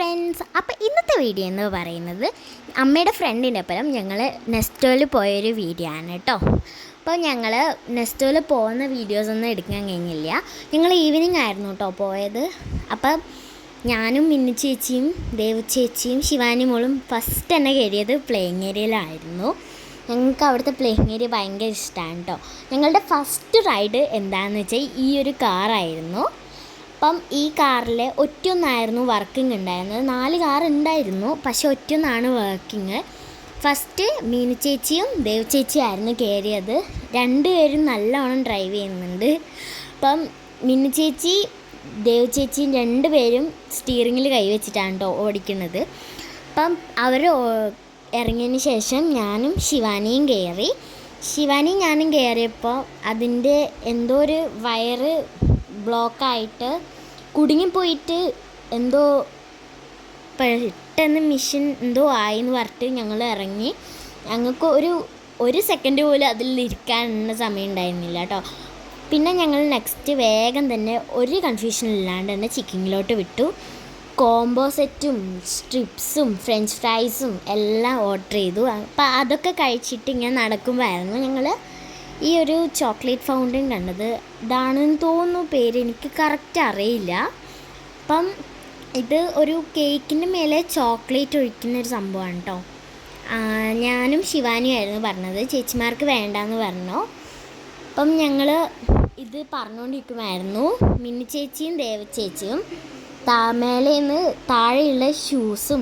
Friends, അപ്പോൾ ഇന്നത്തെ video എന്ന് പറയുന്നത് അമ്മയുടെ ഫ്രണ്ടിൻ്റെ ഒപ്പം ഞങ്ങൾ നെസ്റ്റോയിൽ പോയൊരു വീഡിയോ ആണ് കേട്ടോ. അപ്പോൾ ഞങ്ങൾ നെസ്റ്റോയിൽ പോകുന്ന വീഡിയോസൊന്നും എടുക്കാൻ കഴിഞ്ഞില്ല. ഞങ്ങൾ ഈവനിങ് ആയിരുന്നു കേട്ടോ പോയത്. അപ്പം ഞാനും മിന്നു ചേച്ചിയും ദേവു ചേച്ചിയും ശിവാനി മോളും ഫസ്റ്റ് തന്നെ കയറിയത് പ്ലേയിങ് ഏരിയയിലായിരുന്നു. ഞങ്ങൾക്ക് അവിടുത്തെ പ്ലേയിങ് ഏരിയ ഭയങ്കര ഇഷ്ടമാണ് കേട്ടോ. ഞങ്ങളുടെ ഫസ്റ്റ് റൈഡ് എന്താണെന്ന് വെച്ചാൽ ഈ ഒരു കാറായിരുന്നു. അപ്പം ഈ കാറിൽ ഒറ്റൊന്നായിരുന്നു വർക്കിംഗ് ഉണ്ടായിരുന്നത്. 4 കാർ ഉണ്ടായിരുന്നു, പക്ഷെ ഒറ്റൊന്നാണ് വർക്കിംഗ്. ഫസ്റ്റ് മീനു ചേച്ചിയും ദേവ് ചേച്ചിയായിരുന്നു കയറിയത്. 2 പേരും നല്ലോണം ഡ്രൈവ് ചെയ്യുന്നുണ്ട്. അപ്പം മിന്നു ചേച്ചി ദേവ് ചേച്ചിയും 2 പേരും സ്റ്റിയറിങ്ങിൽ കൈവച്ചിട്ടാണ് കേട്ടോ ഓടിക്കുന്നത്. അപ്പം അവർ ഇറങ്ങിയതിന് ശേഷം ഞാനും ശിവാനിയും കയറി. ശിവാനിയും ഞാനും കയറിയപ്പോൾ അതിൻ്റെ എന്തോ ഒരു വയറ് ബ്ലോക്കായിട്ട് കുടുങ്ങിപ്പോയിട്ട് എന്തോ പെട്ടെന്ന് മിഷൻ എന്തോ ആയെന്ന് പറഞ്ഞിട്ട് ഞങ്ങൾ ഇറങ്ങി. ഞങ്ങൾക്ക് ഒരു സെക്കൻഡ് പോലും അതിൽ ഇരിക്കാനുള്ള സമയം ഉണ്ടായിരുന്നില്ല കേട്ടോ. പിന്നെ ഞങ്ങൾ നെക്സ്റ്റ് വേഗം തന്നെ ഒരു കൺഫ്യൂഷൻ ഇല്ലാണ്ട് തന്നെ ചിക്കനിലോട്ട് വിട്ടു. കോംബോ സെറ്റും സ്ട്രിപ്സും ഫ്രഞ്ച് ഫ്രൈസും എല്ലാം ഓർഡർ ചെയ്തു. അപ്പം അതൊക്കെ കഴിച്ചിട്ട് ഇങ്ങനെ നടക്കുമ്പോഴായിരുന്നു ഞങ്ങൾ ഈ ഒരു ചോക്ലേറ്റ് ഫൗണ്ടൻ കണ്ടത്. ഇതാണെന്ന് തോന്നുന്നു പേര്, എനിക്ക് കറക്റ്റ് അറിയില്ല. അപ്പം ഇത് ഒരു കേക്കിൻ്റെ മേലെ ചോക്ലേറ്റ് ഒഴിക്കുന്നൊരു സംഭവമാണ് കേട്ടോ. ഞാനും ശിവാനിയായിരുന്നു പറഞ്ഞത്, ചേച്ചിമാർക്ക് വേണ്ടാന്ന് പറഞ്ഞു. അപ്പം ഞങ്ങൾ ഇത് പറഞ്ഞുകൊണ്ടിരിക്കുമായിരുന്നു. മിന്നു ചേച്ചിയും ദേവ ചേച്ചിയും മേലേന്ന് താഴെയുള്ള ഷൂസും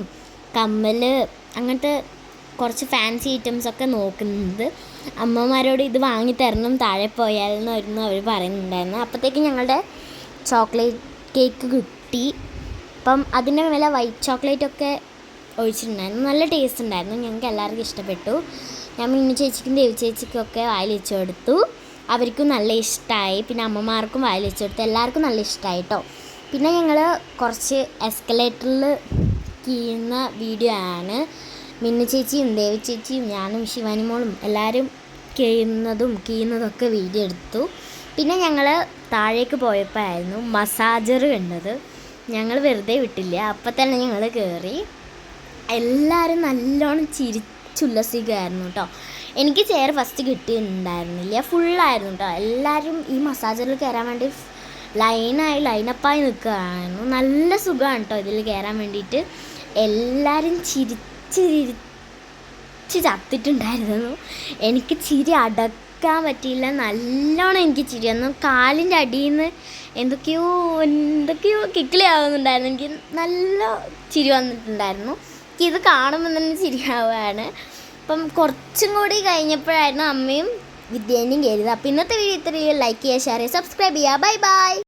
കമ്മൽ അങ്ങനത്തെ കുറച്ച് ഫാൻസി ഐറ്റംസൊക്കെ നോക്കുന്നത്. അമ്മമാരോട് ഇത് വാങ്ങിത്തരണം താഴെ പോയാലെന്നായിരുന്നു അവർ പറയുന്നുണ്ടായിരുന്നു. അപ്പോഴത്തേക്ക് ഞങ്ങളുടെ ചോക്ലേറ്റ് കേക്ക് കിട്ടി. അപ്പം അതിൻ്റെ മേലെ വൈറ്റ് ചോക്ലേറ്റൊക്കെ ഒഴിച്ചിട്ടുണ്ടായിരുന്നു. നല്ല ടേസ്റ്റ് ഉണ്ടായിരുന്നു, ഞങ്ങൾക്ക് എല്ലാവർക്കും ഇഷ്ടപ്പെട്ടു. ഞാൻ മിന്നു ചേച്ചിക്കും ദേവി ചേച്ചിക്കൊക്കെ വായിൽ വെച്ച് കൊടുത്തു. അവർക്കും നല്ല ഇഷ്ടമായി. പിന്നെ അമ്മമാർക്കും വായിൽ വെച്ച് കൊടുത്തു. എല്ലാവർക്കും നല്ല ഇഷ്ടമായി കേട്ടോ. പിന്നെ ഞങ്ങൾ കുറച്ച് എസ്കലേറ്ററിൽ കീഴുന്ന വീഡിയോ ആണ്. മിന്നു ചേച്ചിയും ദേവി ചേച്ചിയും ഞാനും ശിവാനി മോളും എല്ലാവരും കീഴുന്നതൊക്കെ വീഡിയോ എടുത്തു. പിന്നെ ഞങ്ങൾ താഴേക്ക് പോയപ്പോഴായിരുന്നു മസാജർ കണ്ടത്. ഞങ്ങൾ വിട്ടില്ല, അപ്പം തന്നെ ഞങ്ങൾ കയറി. എല്ലാവരും നല്ലോണം ചിരിച്ചുല്ലസിക്കുകയായിരുന്നു കേട്ടോ. എനിക്ക് ചെയർ ഫസ്റ്റ് കിട്ടിയിട്ടുണ്ടായിരുന്നില്ല, ഫുള്ളായിരുന്നു കേട്ടോ. എല്ലാവരും ഈ മസാജറിൽ കയറാൻ വേണ്ടി ലൈനപ്പായി നിൽക്കുകയായിരുന്നു. നല്ല സുഖമാണ് കേട്ടോ ഇതിൽ കയറാൻ വേണ്ടിയിട്ട്. എല്ലാവരും ചിരിച്ച് ചത്തിട്ടുണ്ടായിരുന്നു. എനിക്ക് ചിരി അടക്കാൻ പറ്റിയില്ല, നല്ലോണം എനിക്ക് ചിരി വന്നു. കാലിൻ്റെ അടിയിൽ നിന്ന് എന്തൊക്കെയോ കിക്കിളിയാവുന്നുണ്ടായിരുന്നു. എനിക്ക് നല്ല ചിരി വന്നിട്ടുണ്ടായിരുന്നു. എനിക്കിത് കാണുമ്പോൾ തന്നെ ചിരിയാവുകയാണ്. അപ്പം കുറച്ചും കൂടി കഴിഞ്ഞപ്പോഴായിരുന്നു അമ്മയും വിദ്യേനെയും കയറിയത്. അപ്പോൾ ഇന്നത്തെ വീഡിയോ ഇത്രയും. ലൈക്ക് ചെയ്യുക, ഷെയർ ചെയ്യുക, സബ്സ്ക്രൈബ് ചെയ്യുക. Bye bye.